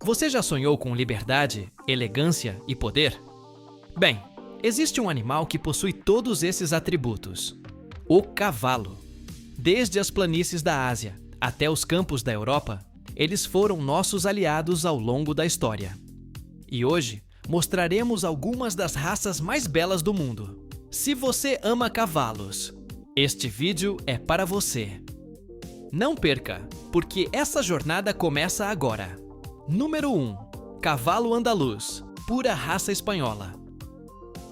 Você já sonhou com liberdade, elegância e poder? Bem, existe um animal que possui todos esses atributos: o cavalo. Desde as planícies da Ásia até os campos da Europa, eles foram nossos aliados ao longo da história. E hoje mostraremos algumas das raças mais belas do mundo. Se você ama cavalos, este vídeo é para você. Não perca, porque essa jornada começa agora. Número 1. Cavalo andaluz, pura raça espanhola.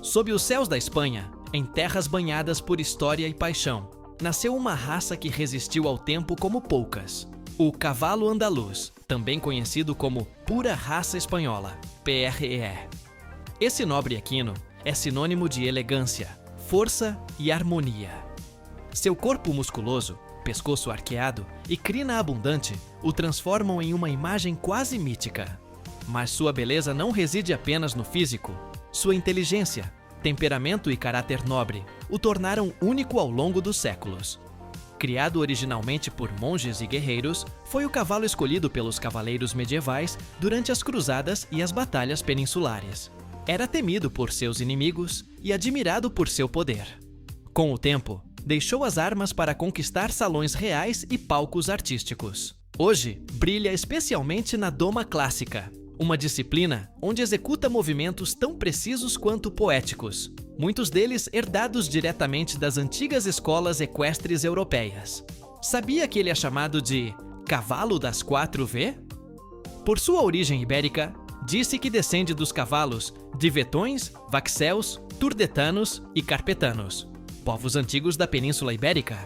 Sob os céus da Espanha, em terras banhadas por história e paixão, nasceu uma raça que resistiu ao tempo como poucas. O cavalo andaluz, também conhecido como pura raça espanhola, PRE. Esse nobre equino é sinônimo de elegância, força e harmonia. Seu corpo musculoso, pescoço arqueado e crina abundante o transformam em uma imagem quase mítica. Mas sua beleza não reside apenas no físico. Sua inteligência, temperamento e caráter nobre o tornaram único ao longo dos séculos. Criado originalmente por monges e guerreiros, foi o cavalo escolhido pelos cavaleiros medievais durante as cruzadas e as batalhas peninsulares. Era temido por seus inimigos e admirado por seu poder. Com o tempo, deixou as armas para conquistar salões reais e palcos artísticos. Hoje, brilha especialmente na doma clássica, uma disciplina onde executa movimentos tão precisos quanto poéticos, muitos deles herdados diretamente das antigas escolas equestres europeias. Sabia que ele é chamado de cavalo das 4V? Por sua origem ibérica, disse que descende dos cavalos de vetões, vaxéus, turdetanos e carpetanos, povos antigos da Península Ibérica.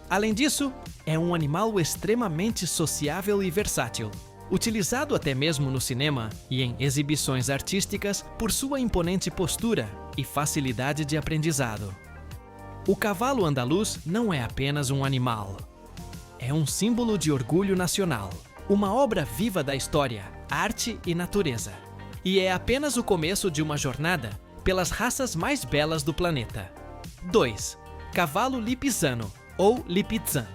Além disso, é um animal extremamente sociável e versátil, utilizado até mesmo no cinema e em exibições artísticas por sua imponente postura e facilidade de aprendizado. O cavalo andaluz não é apenas um animal. É um símbolo de orgulho nacional, uma obra viva da história, arte e natureza. E é apenas o começo de uma jornada pelas raças mais belas do planeta. 2. Cavalo lipizano, ou Lipizan.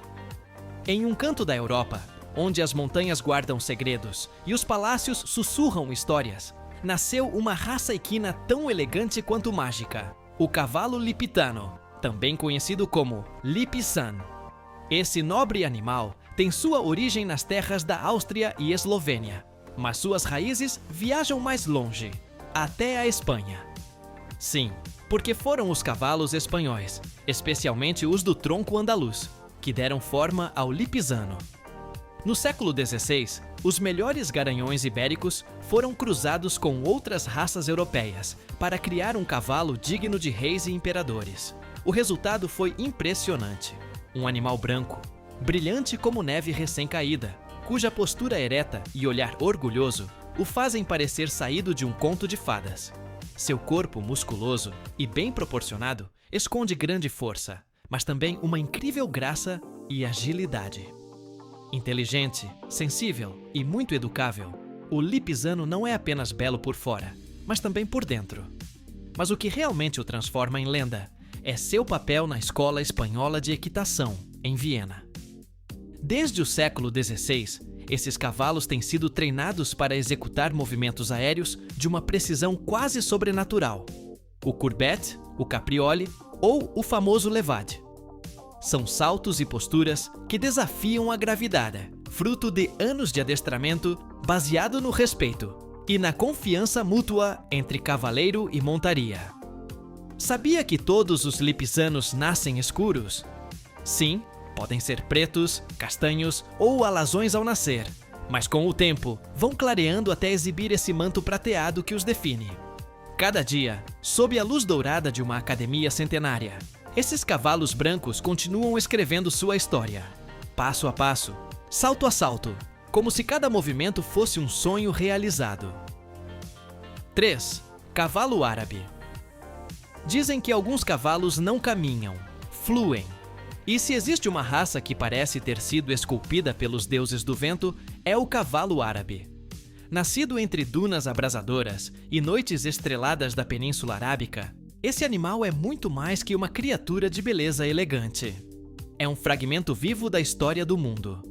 Em um canto da Europa, onde as montanhas guardam segredos e os palácios sussurram histórias, nasceu uma raça equina tão elegante quanto mágica: o cavalo lipitano, também conhecido como Lipizan. Esse nobre animal tem sua origem nas terras da Áustria e Eslovênia, mas suas raízes viajam mais longe, até a Espanha. Sim, porque foram os cavalos espanhóis, especialmente os do tronco andaluz, que deram forma ao lipizano. No século XVI, os melhores garanhões ibéricos foram cruzados com outras raças europeias para criar um cavalo digno de reis e imperadores. O resultado foi impressionante. Um animal branco, brilhante como neve recém-caída, cuja postura ereta e olhar orgulhoso o fazem parecer saído de um conto de fadas. Seu corpo musculoso e bem proporcionado esconde grande força, mas também uma incrível graça e agilidade. Inteligente, sensível e muito educável, o lipizano não é apenas belo por fora, mas também por dentro. Mas o que realmente o transforma em lenda é seu papel na Escola Espanhola de Equitação, em Viena. Desde o século XVI, esses cavalos têm sido treinados para executar movimentos aéreos de uma precisão quase sobrenatural: o courbette, o capriole ou o famoso levade. São saltos e posturas que desafiam a gravidade, fruto de anos de adestramento baseado no respeito e na confiança mútua entre cavaleiro e montaria. Sabia que todos os lipizanos nascem escuros? Sim, podem ser pretos, castanhos ou alazões ao nascer, mas com o tempo vão clareando até exibir esse manto prateado que os define. Cada dia, sob a luz dourada de uma academia centenária, esses cavalos brancos continuam escrevendo sua história, passo a passo, salto a salto, como se cada movimento fosse um sonho realizado. 3. Cavalo árabe. Dizem que alguns cavalos não caminham, fluem. E se existe uma raça que parece ter sido esculpida pelos deuses do vento, é o cavalo árabe. Nascido entre dunas abrasadoras e noites estreladas da Península Arábica, esse animal é muito mais que uma criatura de beleza elegante. É um fragmento vivo da história do mundo.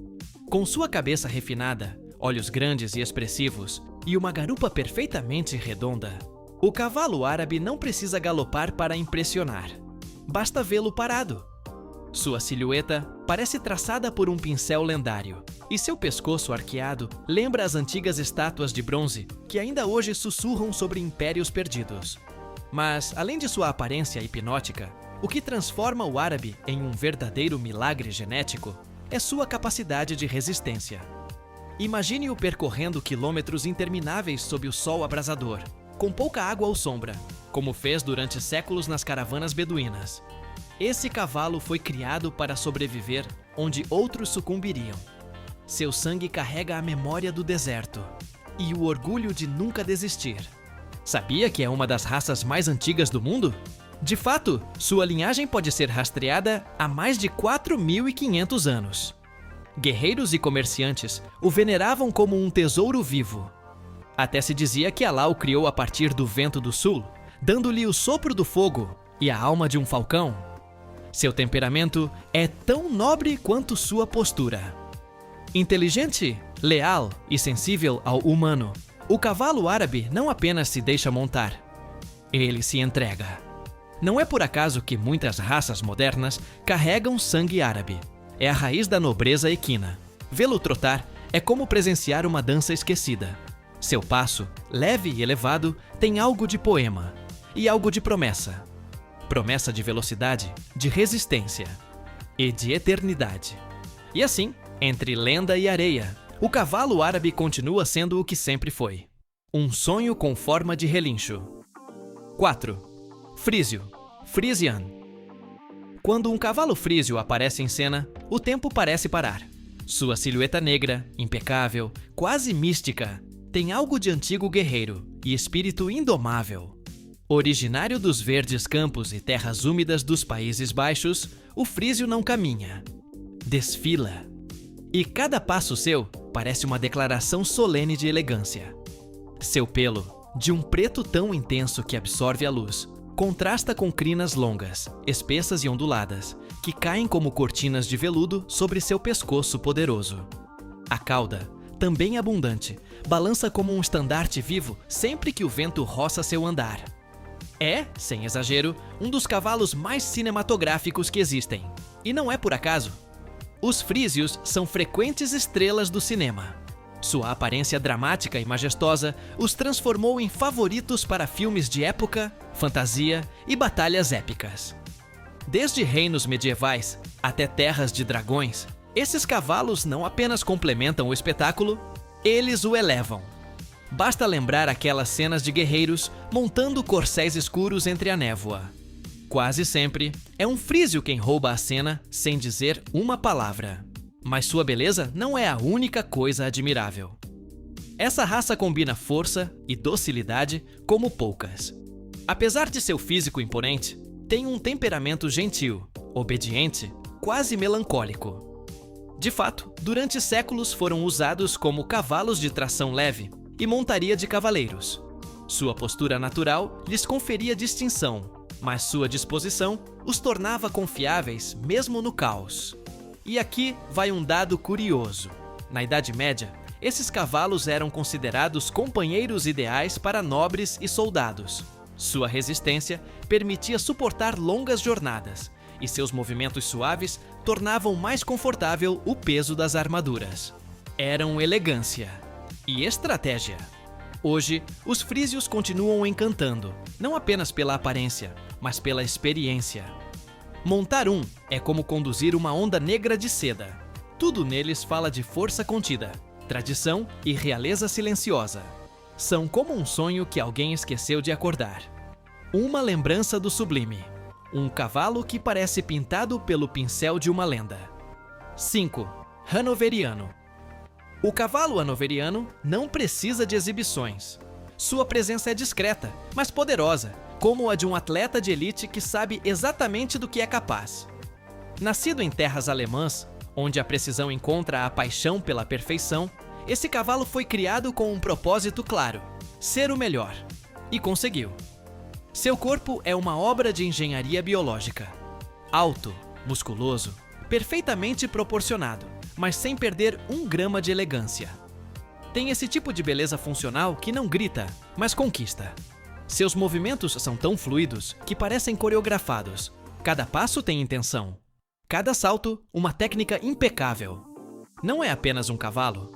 Com sua cabeça refinada, olhos grandes e expressivos e uma garupa perfeitamente redonda. O cavalo árabe não precisa galopar para impressionar. Basta vê-lo parado. Sua silhueta parece traçada por um pincel lendário, e seu pescoço arqueado lembra as antigas estátuas de bronze que ainda hoje sussurram sobre impérios perdidos. Mas, além de sua aparência hipnótica, o que transforma o árabe em um verdadeiro milagre genético é sua capacidade de resistência. Imagine-o percorrendo quilômetros intermináveis sob o sol abrasador, com pouca água ou sombra, como fez durante séculos nas caravanas beduínas. Esse cavalo foi criado para sobreviver onde outros sucumbiriam. Seu sangue carrega a memória do deserto e o orgulho de nunca desistir. Sabia que é uma das raças mais antigas do mundo? De fato, sua linhagem pode ser rastreada há mais de 4.500 anos. Guerreiros e comerciantes o veneravam como um tesouro vivo. Até se dizia que Alá o criou a partir do vento do sul, dando-lhe o sopro do fogo e a alma de um falcão. Seu temperamento é tão nobre quanto sua postura. Inteligente, leal e sensível ao humano, o cavalo árabe não apenas se deixa montar, ele se entrega. Não é por acaso que muitas raças modernas carregam sangue árabe. É a raiz da nobreza equina. Vê-lo trotar é como presenciar uma dança esquecida. Seu passo, leve e elevado, tem algo de poema e algo de promessa. Promessa de velocidade, de resistência e de eternidade. E assim, entre lenda e areia, o cavalo árabe continua sendo o que sempre foi. Um sonho com forma de relincho. 4. Frísio, Frisian. Quando um cavalo frísio aparece em cena, o tempo parece parar. Sua silhueta negra, impecável, quase mística, tem algo de antigo guerreiro e espírito indomável. Originário dos verdes campos e terras úmidas dos Países Baixos, o frísio não caminha, desfila. E cada passo seu parece uma declaração solene de elegância. Seu pelo, de um preto tão intenso que absorve a luz, contrasta com crinas longas, espessas e onduladas, que caem como cortinas de veludo sobre seu pescoço poderoso. A cauda, também abundante, balança como um estandarte vivo sempre que o vento roça seu andar. É, sem exagero, um dos cavalos mais cinematográficos que existem. E não é por acaso. Os frísios são frequentes estrelas do cinema. Sua aparência dramática e majestosa os transformou em favoritos para filmes de época, fantasia e batalhas épicas. Desde reinos medievais até terras de dragões, esses cavalos não apenas complementam o espetáculo, eles o elevam. Basta lembrar aquelas cenas de guerreiros montando corcéis escuros entre a névoa. Quase sempre é um frísio quem rouba a cena sem dizer uma palavra. Mas sua beleza não é a única coisa admirável. Essa raça combina força e docilidade como poucas. Apesar de seu físico imponente, tem um temperamento gentil, obediente, quase melancólico. De fato, durante séculos foram usados como cavalos de tração leve e montaria de cavaleiros. Sua postura natural lhes conferia distinção, mas sua disposição os tornava confiáveis mesmo no caos. E aqui vai um dado curioso. Na Idade Média, esses cavalos eram considerados companheiros ideais para nobres e soldados. Sua resistência permitia suportar longas jornadas, e seus movimentos suaves tornavam mais confortável o peso das armaduras. Eram elegância e estratégia. Hoje, os frísios continuam encantando, não apenas pela aparência, mas pela experiência. Montar um é como conduzir uma onda negra de seda. Tudo neles fala de força contida, tradição e realeza silenciosa. São como um sonho que alguém esqueceu de acordar. Uma lembrança do sublime. Um cavalo que parece pintado pelo pincel de uma lenda. 5. Hanoveriano. O cavalo hanoveriano não precisa de exibições. Sua presença é discreta, mas poderosa, como a de um atleta de elite que sabe exatamente do que é capaz. Nascido em terras alemãs, onde a precisão encontra a paixão pela perfeição, esse cavalo foi criado com um propósito claro: ser o melhor. E conseguiu. Seu corpo é uma obra de engenharia biológica. Alto, musculoso, perfeitamente proporcionado, mas sem perder 1 grama de elegância. Tem esse tipo de beleza funcional que não grita, mas conquista. Seus movimentos são tão fluidos que parecem coreografados. Cada passo tem intenção. Cada salto, uma técnica impecável. Não é apenas um cavalo.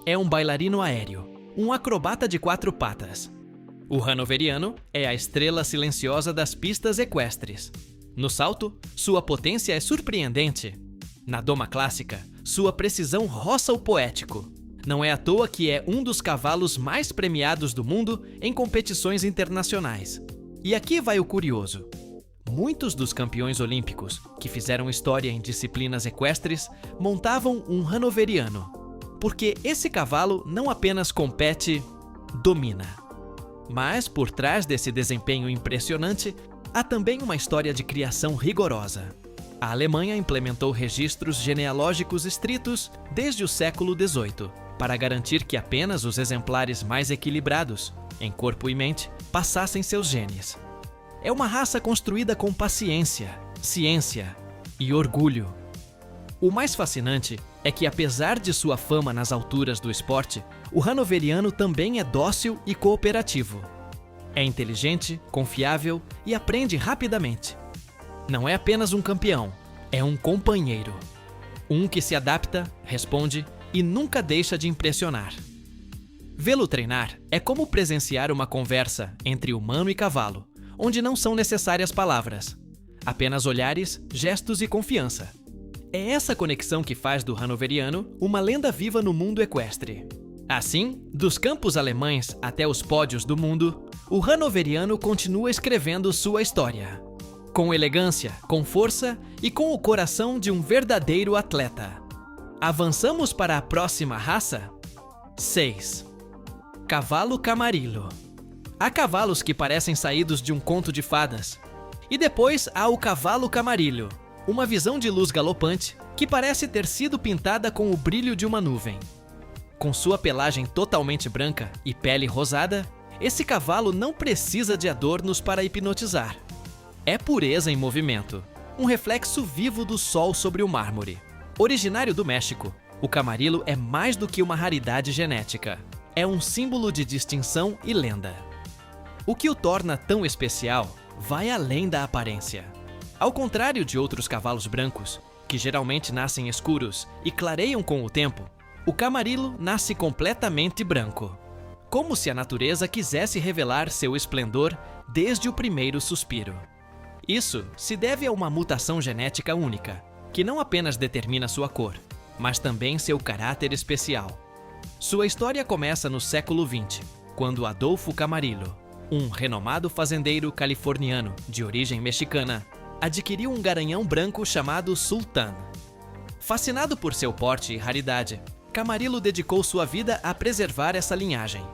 É um bailarino aéreo, um acrobata de 4 patas. O hanoveriano é a estrela silenciosa das pistas equestres. No salto, sua potência é surpreendente. Na doma clássica, sua precisão roça o poético. Não é à toa que é um dos cavalos mais premiados do mundo em competições internacionais. E aqui vai o curioso. Muitos dos campeões olímpicos que fizeram história em disciplinas equestres montavam um hanoveriano, porque esse cavalo não apenas compete, domina. Mas por trás desse desempenho impressionante, há também uma história de criação rigorosa. A Alemanha implementou registros genealógicos estritos desde o século XVIII, para garantir que apenas os exemplares mais equilibrados, em corpo e mente, passassem seus genes. É uma raça construída com paciência, ciência e orgulho. O mais fascinante é que, apesar de sua fama nas alturas do esporte, o hanoveriano também é dócil e cooperativo. É inteligente, confiável e aprende rapidamente. Não é apenas um campeão, é um companheiro. Um que se adapta, responde e nunca deixa de impressionar. Vê-lo treinar é como presenciar uma conversa entre humano e cavalo, onde não são necessárias palavras, apenas olhares, gestos e confiança. É essa conexão que faz do hanoveriano uma lenda viva no mundo equestre. Assim, dos campos alemães até os pódios do mundo, o hanoveriano continua escrevendo sua história. Com elegância, com força e com o coração de um verdadeiro atleta. Avançamos para a próxima raça? 6. Cavalo Camarilo. Há cavalos que parecem saídos de um conto de fadas. E depois há o cavalo camarilho, uma visão de luz galopante que parece ter sido pintada com o brilho de uma nuvem. Com sua pelagem totalmente branca e pele rosada, esse cavalo não precisa de adornos para hipnotizar. É pureza em movimento, um reflexo vivo do sol sobre o mármore. Originário do México, o camarilo é mais do que uma raridade genética. É um símbolo de distinção e lenda. O que o torna tão especial vai além da aparência. Ao contrário de outros cavalos brancos, que geralmente nascem escuros e clareiam com o tempo, o camarilo nasce completamente branco. Como se a natureza quisesse revelar seu esplendor desde o primeiro suspiro. Isso se deve a uma mutação genética única, que não apenas determina sua cor, mas também seu caráter especial. Sua história começa no século XX, quando Adolfo Camarillo, um renomado fazendeiro californiano de origem mexicana, adquiriu um garanhão branco chamado Sultan. Fascinado por seu porte e raridade, Camarillo dedicou sua vida a preservar essa linhagem.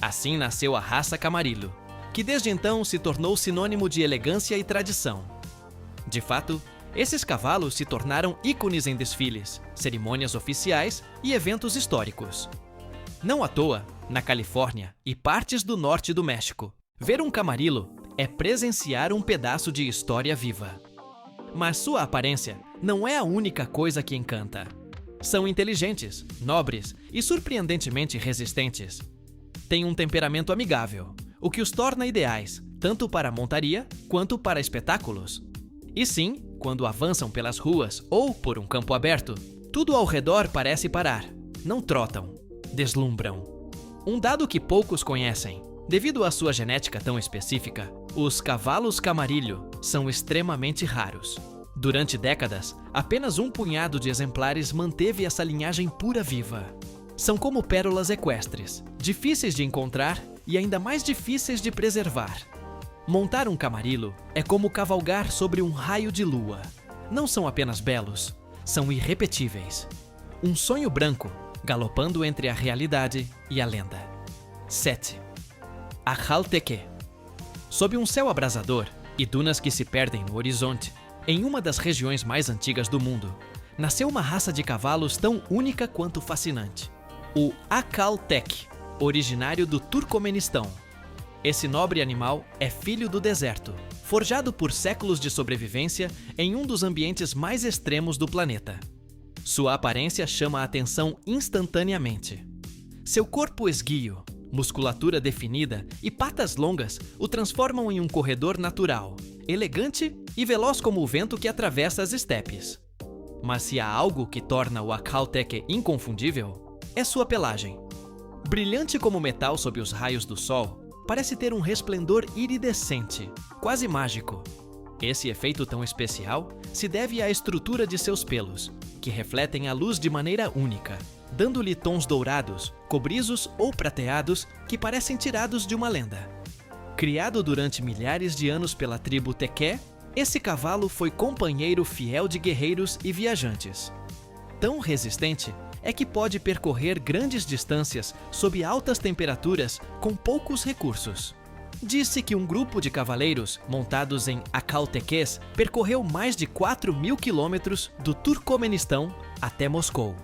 Assim nasceu a raça Camarillo, que desde então se tornou sinônimo de elegância e tradição. De fato, esses cavalos se tornaram ícones em desfiles, cerimônias oficiais e eventos históricos. Não à toa, na Califórnia e partes do norte do México, ver um camarillo é presenciar um pedaço de história viva. Mas sua aparência não é a única coisa que encanta. São inteligentes, nobres e surpreendentemente resistentes. Têm um temperamento amigável, o que os torna ideais, tanto para montaria quanto para espetáculos. E sim, quando avançam pelas ruas ou por um campo aberto, tudo ao redor parece parar. Não trotam, deslumbram. Um dado que poucos conhecem: devido à sua genética tão específica, os cavalos camarillo são extremamente raros. Durante décadas, apenas um punhado de exemplares manteve essa linhagem pura viva. São como pérolas equestres, difíceis de encontrar e ainda mais difíceis de preservar. Montar um camarillo é como cavalgar sobre um raio de lua. Não são apenas belos, são irrepetíveis. Um sonho branco, galopando entre a realidade e a lenda. 7. Ajalteque. Sob um céu abrasador e dunas que se perdem no horizonte, em uma das regiões mais antigas do mundo, nasceu uma raça de cavalos tão única quanto fascinante. O Ajaltec, originário do Turcomenistão. Esse nobre animal é filho do deserto, forjado por séculos de sobrevivência em um dos ambientes mais extremos do planeta. Sua aparência chama a atenção instantaneamente. Seu corpo esguio, musculatura definida e patas longas o transformam em um corredor natural, elegante e veloz como o vento que atravessa as estepes. Mas se há algo que torna o Akhal-Teke inconfundível, é sua pelagem. Brilhante como metal sob os raios do sol, parece ter um resplendor iridescente, quase mágico. Esse efeito tão especial se deve à estrutura de seus pelos, que refletem a luz de maneira única, dando-lhe tons dourados, cobrizos ou prateados que parecem tirados de uma lenda. Criado durante milhares de anos pela tribo Teké, esse cavalo foi companheiro fiel de guerreiros e viajantes. Tão resistente é que pode percorrer grandes distâncias sob altas temperaturas com poucos recursos. Disse que um grupo de cavaleiros montados em Akhal-Tekes percorreu mais de 4.000 quilômetros do Turcomenistão até Moscou,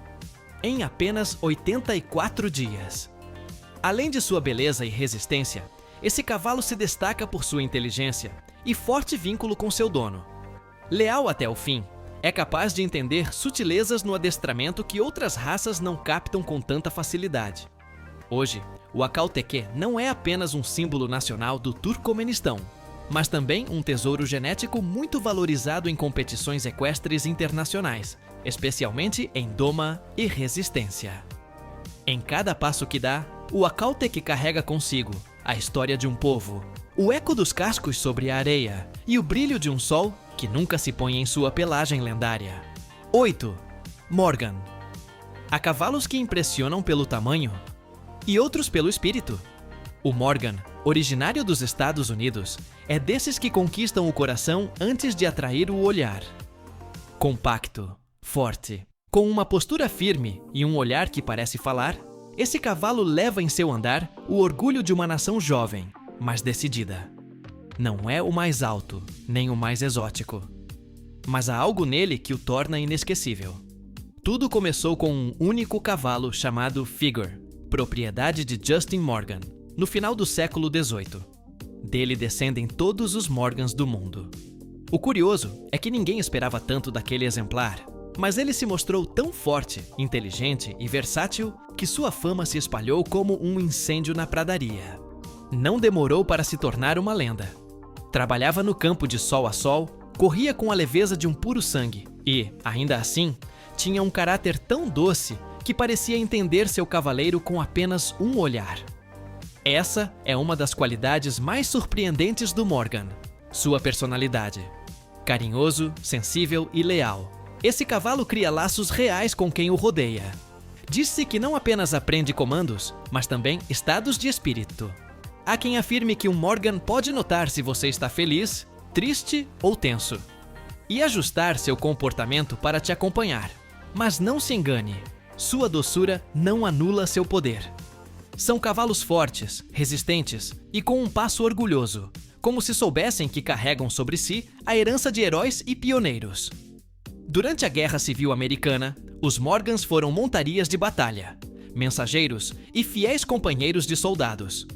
em apenas 84 dias. Além de sua beleza e resistência, esse cavalo se destaca por sua inteligência e forte vínculo com seu dono. Leal até o fim, é capaz de entender sutilezas no adestramento que outras raças não captam com tanta facilidade. Hoje, o Akhal-Teke não é apenas um símbolo nacional do Turcomenistão, mas também um tesouro genético muito valorizado em competições equestres internacionais, especialmente em doma e resistência. Em cada passo que dá, o Akhal-Teke carrega consigo a história de um povo, o eco dos cascos sobre a areia e o brilho de um sol que nunca se põe em sua pelagem lendária. 8. Morgan. Há cavalos que impressionam pelo tamanho e outros pelo espírito. O Morgan, originário dos Estados Unidos, é desses que conquistam o coração antes de atrair o olhar. Compacto, forte, com uma postura firme e um olhar que parece falar, esse cavalo leva em seu andar o orgulho de uma nação jovem, mas decidida. Não é o mais alto, nem o mais exótico, mas há algo nele que o torna inesquecível. Tudo começou com um único cavalo chamado Figure, propriedade de Justin Morgan, no final do século XVIII. Dele descendem todos os Morgans do mundo. O curioso é que ninguém esperava tanto daquele exemplar, mas ele se mostrou tão forte, inteligente e versátil que sua fama se espalhou como um incêndio na pradaria. Não demorou para se tornar uma lenda. Trabalhava no campo de sol a sol, corria com a leveza de um puro sangue e, ainda assim, tinha um caráter tão doce que parecia entender seu cavaleiro com apenas um olhar. Essa é uma das qualidades mais surpreendentes do Morgan, sua personalidade. Carinhoso, sensível e leal, esse cavalo cria laços reais com quem o rodeia. Diz-se que não apenas aprende comandos, mas também estados de espírito. Há quem afirme que um Morgan pode notar se você está feliz, triste ou tenso, e ajustar seu comportamento para te acompanhar. Mas não se engane, sua doçura não anula seu poder. São cavalos fortes, resistentes e com um passo orgulhoso, como se soubessem que carregam sobre si a herança de heróis e pioneiros. Durante a Guerra Civil Americana, os Morgans foram montarias de batalha, mensageiros e fiéis companheiros de soldados.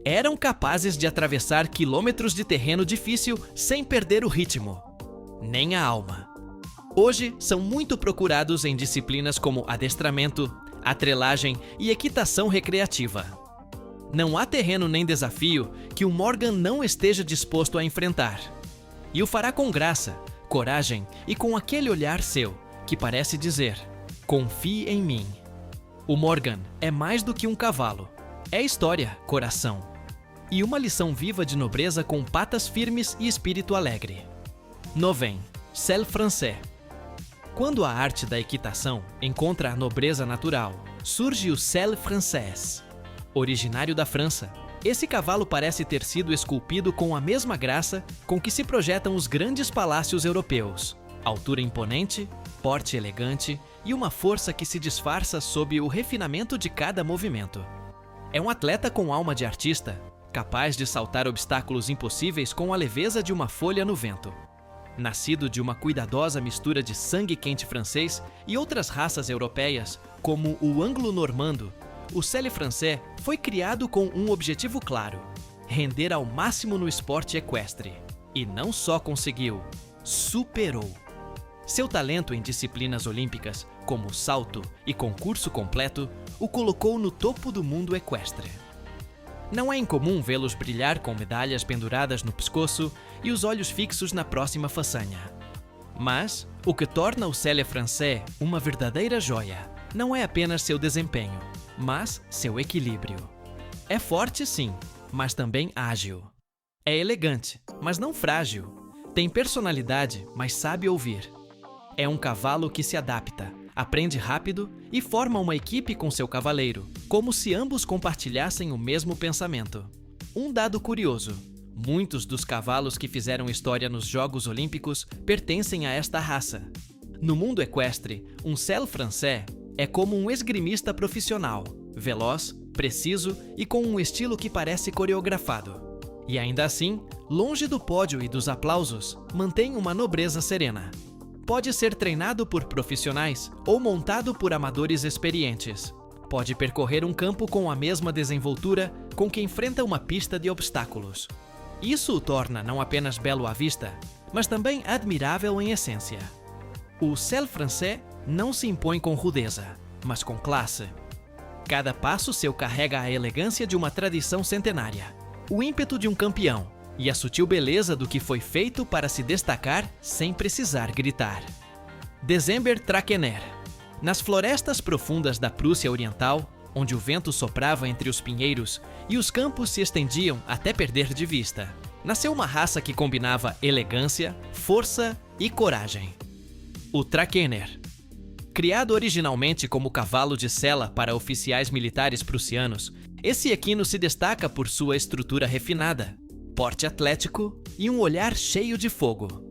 Eram capazes de atravessar quilômetros de terreno difícil sem perder o ritmo, nem a alma. Hoje são muito procurados em disciplinas como adestramento, atrelagem e equitação recreativa. Não há terreno nem desafio que o Morgan não esteja disposto a enfrentar. E o fará com graça, coragem e com aquele olhar seu, que parece dizer: confie em mim. O Morgan é mais do que um cavalo. É história, coração. E uma lição viva de nobreza com patas firmes e espírito alegre. 9. Selle Français. Quando a arte da equitação encontra a nobreza natural, surge o Selle Français. Originário da França, esse cavalo parece ter sido esculpido com a mesma graça com que se projetam os grandes palácios europeus. Altura imponente, porte elegante e uma força que se disfarça sob o refinamento de cada movimento. É um atleta com alma de artista, capaz de saltar obstáculos impossíveis com a leveza de uma folha no vento. Nascido de uma cuidadosa mistura de sangue quente francês e outras raças europeias, como o anglo-normando, o Selle Français foi criado com um objetivo claro: render ao máximo no esporte equestre. E não só conseguiu, superou. Seu talento em disciplinas olímpicas, como salto e concurso completo, o colocou no topo do mundo equestre. Não é incomum vê-los brilhar com medalhas penduradas no pescoço e os olhos fixos na próxima façanha. Mas o que torna o Selle Français uma verdadeira joia não é apenas seu desempenho, mas seu equilíbrio. É forte, sim, mas também ágil. É elegante, mas não frágil. Tem personalidade, mas sabe ouvir. É um cavalo que se adapta, aprende rápido e forma uma equipe com seu cavaleiro, como se ambos compartilhassem o mesmo pensamento. Um dado curioso: muitos dos cavalos que fizeram história nos Jogos Olímpicos pertencem a esta raça. No mundo equestre, um Selle Français é como um esgrimista profissional, veloz, preciso e com um estilo que parece coreografado. E ainda assim, longe do pódio e dos aplausos, mantém uma nobreza serena. Pode ser treinado por profissionais ou montado por amadores experientes. Pode percorrer um campo com a mesma desenvoltura com que enfrenta uma pista de obstáculos. Isso o torna não apenas belo à vista, mas também admirável em essência. O Selle Français não se impõe com rudeza, mas com classe. Cada passo seu carrega a elegância de uma tradição centenária, o ímpeto de um campeão e a sutil beleza do que foi feito para se destacar sem precisar gritar. Desember-Trakehner. Nas florestas profundas da Prússia Oriental, onde o vento soprava entre os pinheiros e os campos se estendiam até perder de vista, nasceu uma raça que combinava elegância, força e coragem. O Trakehner. Criado originalmente como cavalo de sela para oficiais militares prussianos, esse equino se destaca por sua estrutura refinada, porte atlético e um olhar cheio de fogo.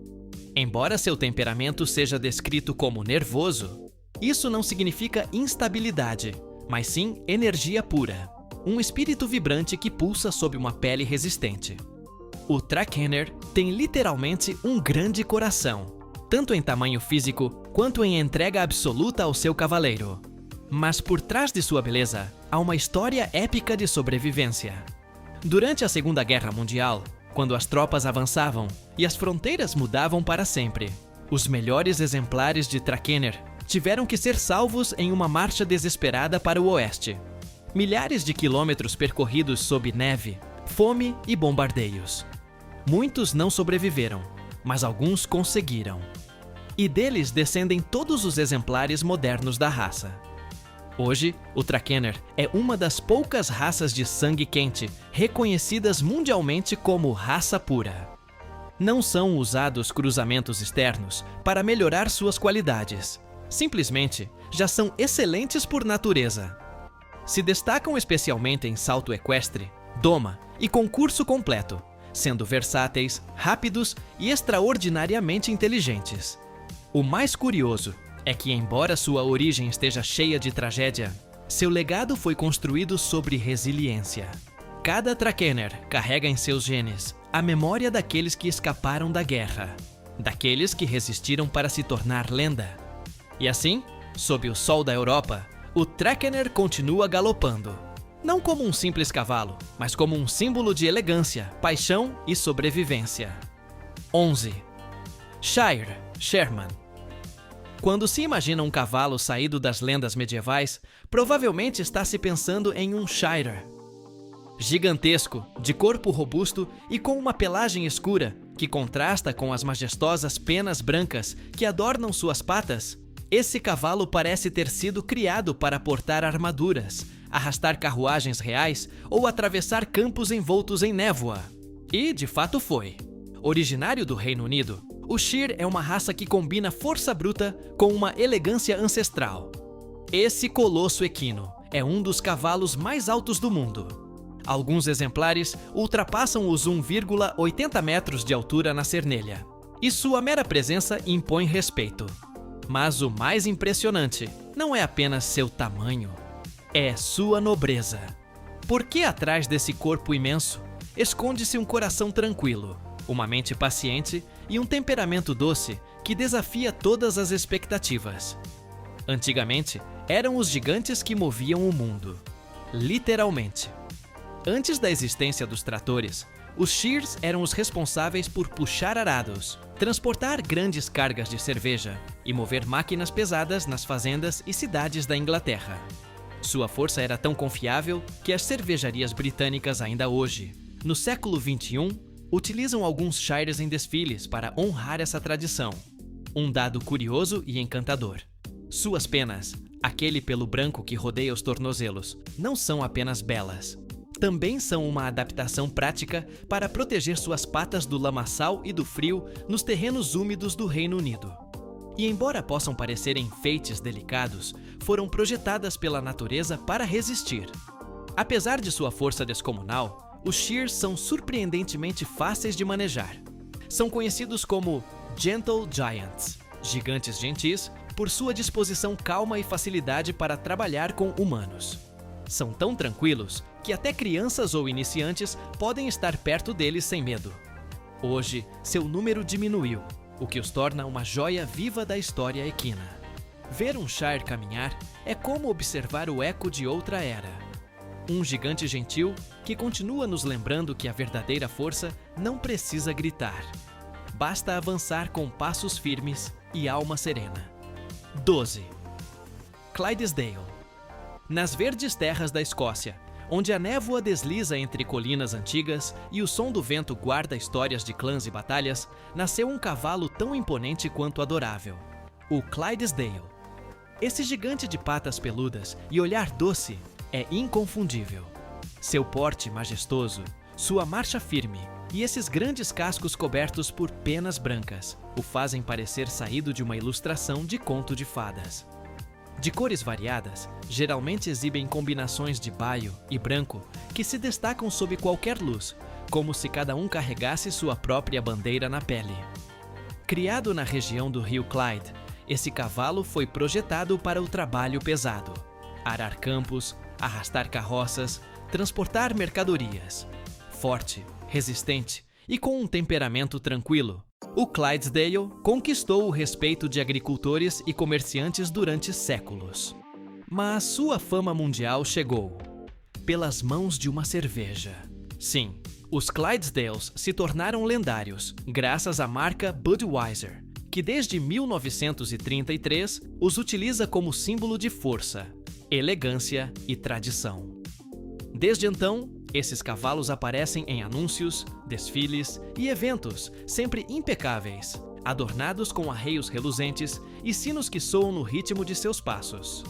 Embora seu temperamento seja descrito como nervoso, isso não significa instabilidade, mas sim energia pura, um espírito vibrante que pulsa sob uma pele resistente. O Trakehner tem literalmente um grande coração, tanto em tamanho físico quanto em entrega absoluta ao seu cavaleiro. Mas por trás de sua beleza, há uma história épica de sobrevivência. Durante a Segunda Guerra Mundial, quando as tropas avançavam e as fronteiras mudavam para sempre, os melhores exemplares de Trakehner tiveram que ser salvos em uma marcha desesperada para o oeste. Milhares de quilômetros percorridos sob neve, fome e bombardeios. Muitos não sobreviveram, mas alguns conseguiram. E deles descendem todos os exemplares modernos da raça. Hoje, o Trakehner é uma das poucas raças de sangue quente reconhecidas mundialmente como raça pura. Não são usados cruzamentos externos para melhorar suas qualidades. Simplesmente, já são excelentes por natureza. Se destacam especialmente em salto equestre, doma e concurso completo, sendo versáteis, rápidos e extraordinariamente inteligentes. O mais curioso é que, embora sua origem esteja cheia de tragédia, seu legado foi construído sobre resiliência. Cada Trakehner carrega em seus genes a memória daqueles que escaparam da guerra, daqueles que resistiram para se tornar lenda. E assim, sob o sol da Europa, o Trakehner continua galopando. Não como um simples cavalo, mas como um símbolo de elegância, paixão e sobrevivência. 11. Shire, Sherman. Quando se imagina um cavalo saído das lendas medievais, provavelmente está se pensando em um Shire. Gigantesco, de corpo robusto e com uma pelagem escura, que contrasta com as majestosas penas brancas que adornam suas patas, esse cavalo parece ter sido criado para portar armaduras, arrastar carruagens reais ou atravessar campos envoltos em névoa. E, de fato, foi. Originário do Reino Unido, o Shire é uma raça que combina força bruta com uma elegância ancestral. Esse colosso equino é um dos cavalos mais altos do mundo. Alguns exemplares ultrapassam os 1,80 metros de altura na cernelha, e sua mera presença impõe respeito. Mas o mais impressionante não é apenas seu tamanho, é sua nobreza. Porque atrás desse corpo imenso esconde-se um coração tranquilo, uma mente paciente e um temperamento doce que desafia todas as expectativas. Antigamente, eram os gigantes que moviam o mundo. Literalmente. Antes da existência dos tratores, os Shires eram os responsáveis por puxar arados, transportar grandes cargas de cerveja e mover máquinas pesadas nas fazendas e cidades da Inglaterra. Sua força era tão confiável que as cervejarias britânicas ainda hoje, no século XXI, utilizam alguns Shires em desfiles para honrar essa tradição. Um dado curioso e encantador. Suas penas, aquele pelo branco que rodeia os tornozelos, não são apenas belas. Também são uma adaptação prática para proteger suas patas do lamaçal e do frio nos terrenos úmidos do Reino Unido. E embora possam parecer enfeites delicados, foram projetadas pela natureza para resistir. Apesar de sua força descomunal, os shears são surpreendentemente fáceis de manejar. São conhecidos como Gentle Giants, gigantes gentis, por sua disposição calma e facilidade para trabalhar com humanos. São tão tranquilos que até crianças ou iniciantes podem estar perto deles sem medo. Hoje, seu número diminuiu, o que os torna uma joia viva da história equina. Ver um Shire caminhar é como observar o eco de outra era. Um gigante gentil que continua nos lembrando que a verdadeira força não precisa gritar. Basta avançar com passos firmes e alma serena. 12. Clydesdale. Nas verdes terras da Escócia, onde a névoa desliza entre colinas antigas e o som do vento guarda histórias de clãs e batalhas, nasceu um cavalo tão imponente quanto adorável, o Clydesdale. Esse gigante de patas peludas e olhar doce é inconfundível. Seu porte majestoso, sua marcha firme e esses grandes cascos cobertos por penas brancas o fazem parecer saído de uma ilustração de conto de fadas. De cores variadas, geralmente exibem combinações de baio e branco que se destacam sob qualquer luz, como se cada um carregasse sua própria bandeira na pele. Criado na região do rio Clyde, esse cavalo foi projetado para o trabalho pesado: arar campos, arrastar carroças, transportar mercadorias. Forte, resistente e com um temperamento tranquilo, o Clydesdale conquistou o respeito de agricultores e comerciantes durante séculos. Mas sua fama mundial chegou pelas mãos de uma cerveja. Sim, os Clydesdales se tornaram lendários graças à marca Budweiser, que desde 1933 os utiliza como símbolo de força, elegância e tradição. Desde então, esses cavalos aparecem em anúncios, desfiles e eventos sempre impecáveis, adornados com arreios reluzentes e sinos que soam no ritmo de seus passos.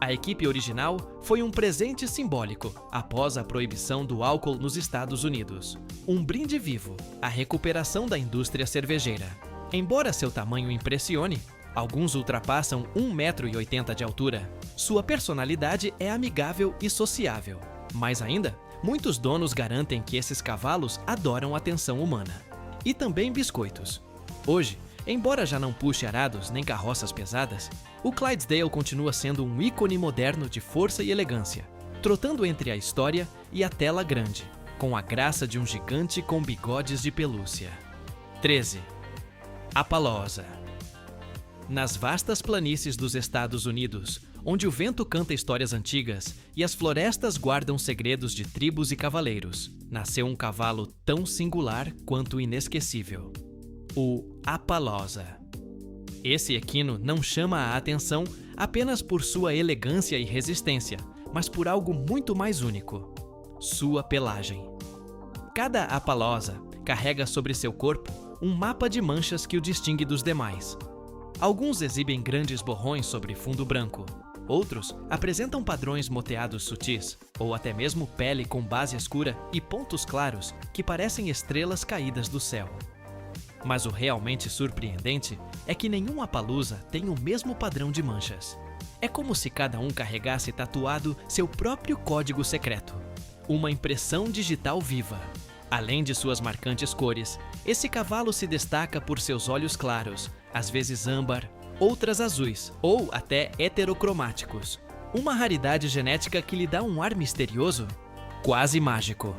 A equipe original foi um presente simbólico após a proibição do álcool nos Estados Unidos, um brinde vivo à recuperação da indústria cervejeira. Embora seu tamanho impressione, alguns ultrapassam 1,80 m de altura, sua personalidade é amigável e sociável. Mais ainda, muitos donos garantem que esses cavalos adoram atenção humana. E também biscoitos. Hoje, embora já não puxe arados nem carroças pesadas, o Clydesdale continua sendo um ícone moderno de força e elegância, trotando entre a história e a tela grande, com a graça de um gigante com bigodes de pelúcia. 13. Appaloosa. Nas vastas planícies dos Estados Unidos, onde o vento canta histórias antigas e as florestas guardam segredos de tribos e cavaleiros, nasceu um cavalo tão singular quanto inesquecível: o Appaloosa. Esse equino não chama a atenção apenas por sua elegância e resistência, mas por algo muito mais único: sua pelagem. Cada Appaloosa carrega sobre seu corpo um mapa de manchas que o distingue dos demais. Alguns exibem grandes borrões sobre fundo branco. Outros apresentam padrões moteados sutis, ou até mesmo pele com base escura e pontos claros que parecem estrelas caídas do céu. Mas o realmente surpreendente é que nenhum Appaloosa tem o mesmo padrão de manchas. É como se cada um carregasse tatuado seu próprio código secreto, uma impressão digital viva. Além de suas marcantes cores, esse cavalo se destaca por seus olhos claros, às vezes âmbar, outras azuis ou até heterocromáticos. Uma raridade genética que lhe dá um ar misterioso, quase mágico.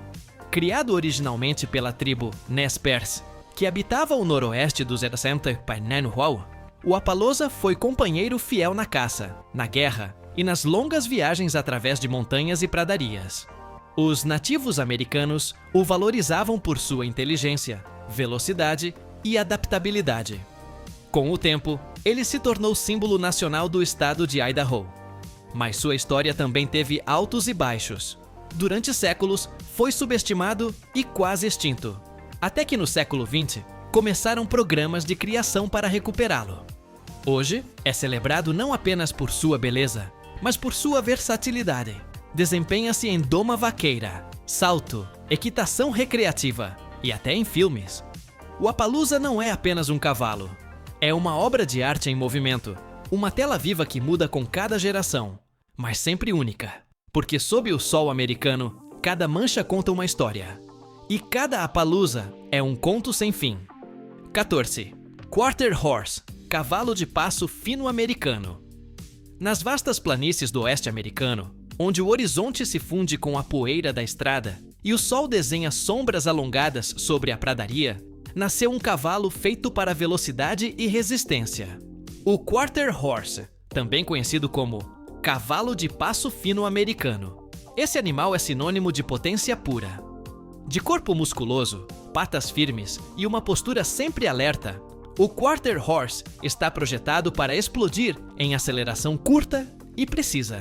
Criado originalmente pela tribo Nez Perce, que habitava o noroeste dos Center Painenuhal, o Appaloosa foi companheiro fiel na caça, na guerra e nas longas viagens através de montanhas e pradarias. Os nativos americanos o valorizavam por sua inteligência, velocidade e adaptabilidade. Com o tempo, ele se tornou símbolo nacional do estado de Idaho. Mas sua história também teve altos e baixos. Durante séculos, foi subestimado e quase extinto. Até que no século XX, começaram programas de criação para recuperá-lo. Hoje, é celebrado não apenas por sua beleza, mas por sua versatilidade. Desempenha-se em doma vaqueira, salto, equitação recreativa e até em filmes. O Appaloosa não é apenas um cavalo. É uma obra de arte em movimento, uma tela viva que muda com cada geração, mas sempre única. Porque sob o sol americano, cada mancha conta uma história. E cada Appaloosa é um conto sem fim. 14. Quarter Horse, cavalo de passo fino americano. Nas vastas planícies do oeste americano, onde o horizonte se funde com a poeira da estrada e o sol desenha sombras alongadas sobre a pradaria, nasceu um cavalo feito para velocidade e resistência. O Quarter Horse, também conhecido como cavalo de passo fino americano. Esse animal é sinônimo de potência pura. De corpo musculoso, patas firmes e uma postura sempre alerta, o Quarter Horse está projetado para explodir em aceleração curta e precisa.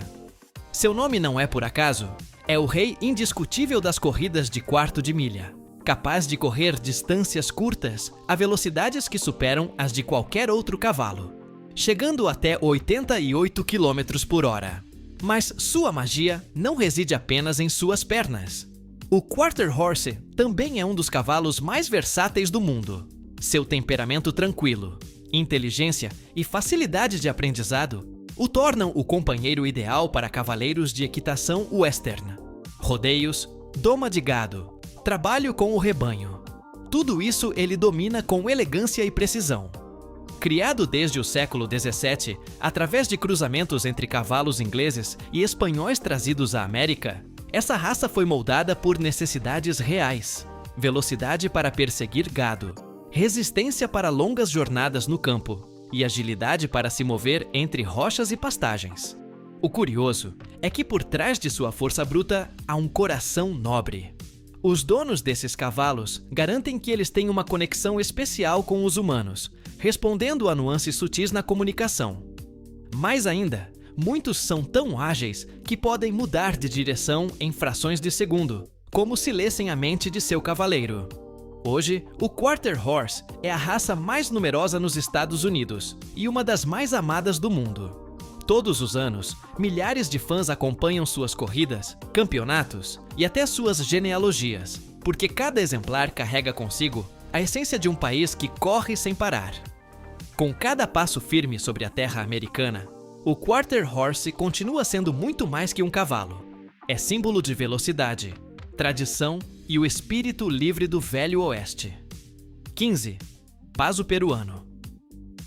Seu nome não é por acaso, é o rei indiscutível das corridas de quarto de milha, capaz de correr distâncias curtas a velocidades que superam as de qualquer outro cavalo, chegando até 88 km por hora. Mas sua magia não reside apenas em suas pernas. O Quarter Horse também é um dos cavalos mais versáteis do mundo. Seu temperamento tranquilo, inteligência e facilidade de aprendizado o tornam o companheiro ideal para cavaleiros de equitação western, rodeios, doma de gado, trabalho com o rebanho. Tudo isso ele domina com elegância e precisão. Criado desde o século XVII, através de cruzamentos entre cavalos ingleses e espanhóis trazidos à América, essa raça foi moldada por necessidades reais: velocidade para perseguir gado, resistência para longas jornadas no campo e agilidade para se mover entre rochas e pastagens. O curioso é que por trás de sua força bruta há um coração nobre. Os donos desses cavalos garantem que eles têm uma conexão especial com os humanos, respondendo a nuances sutis na comunicação. Mais ainda, muitos são tão ágeis que podem mudar de direção em frações de segundo, como se lessem a mente de seu cavaleiro. Hoje, o Quarter Horse é a raça mais numerosa nos Estados Unidos e uma das mais amadas do mundo. Todos os anos, milhares de fãs acompanham suas corridas, campeonatos e até suas genealogias, porque cada exemplar carrega consigo a essência de um país que corre sem parar. Com cada passo firme sobre a terra americana, o Quarter Horse continua sendo muito mais que um cavalo. É símbolo de velocidade, tradição e o espírito livre do Velho Oeste. 15. Paso peruano.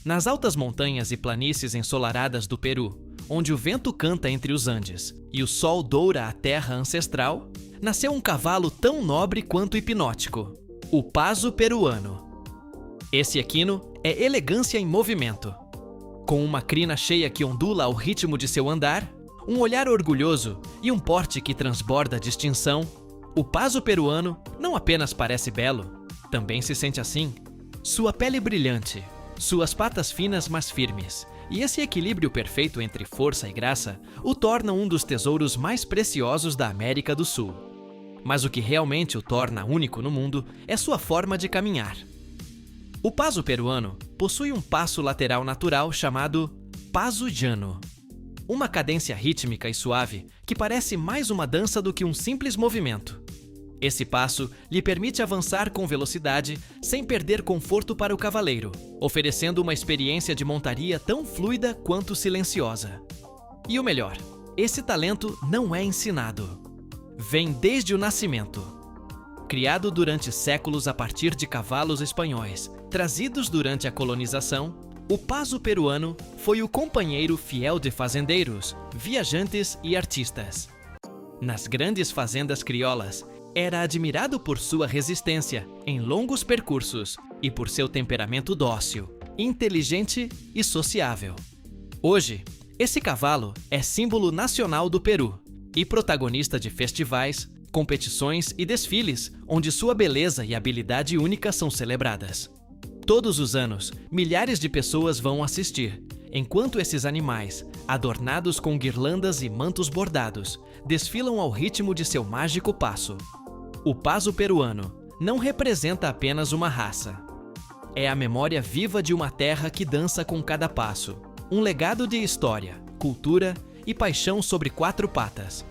Nas altas montanhas e planícies ensolaradas do Peru, onde o vento canta entre os Andes e o sol doura a terra ancestral, nasceu um cavalo tão nobre quanto hipnótico, o paso peruano. Esse equino é elegância em movimento. Com uma crina cheia que ondula ao ritmo de seu andar, um olhar orgulhoso e um porte que transborda distinção, o paso peruano não apenas parece belo, também se sente assim. Sua pele brilhante, suas patas finas mas firmes, e esse equilíbrio perfeito entre força e graça o tornam um dos tesouros mais preciosos da América do Sul. Mas o que realmente o torna único no mundo é sua forma de caminhar. O paso peruano possui um passo lateral natural chamado paso llano. Uma cadência rítmica e suave que parece mais uma dança do que um simples movimento. Esse passo lhe permite avançar com velocidade sem perder conforto para o cavaleiro, oferecendo uma experiência de montaria tão fluida quanto silenciosa. E o melhor, esse talento não é ensinado. Vem desde o nascimento. Criado durante séculos a partir de cavalos espanhóis, trazidos durante a colonização, o paso peruano foi o companheiro fiel de fazendeiros, viajantes e artistas. Nas grandes fazendas crioulas, era admirado por sua resistência em longos percursos e por seu temperamento dócil, inteligente e sociável. Hoje, esse cavalo é símbolo nacional do Peru e protagonista de festivais, competições e desfiles onde sua beleza e habilidade única são celebradas. Todos os anos, milhares de pessoas vão assistir, enquanto esses animais, adornados com guirlandas e mantos bordados, desfilam ao ritmo de seu mágico passo. O paso peruano não representa apenas uma raça. É a memória viva de uma terra que dança com cada passo, um legado de história, cultura e paixão sobre quatro patas.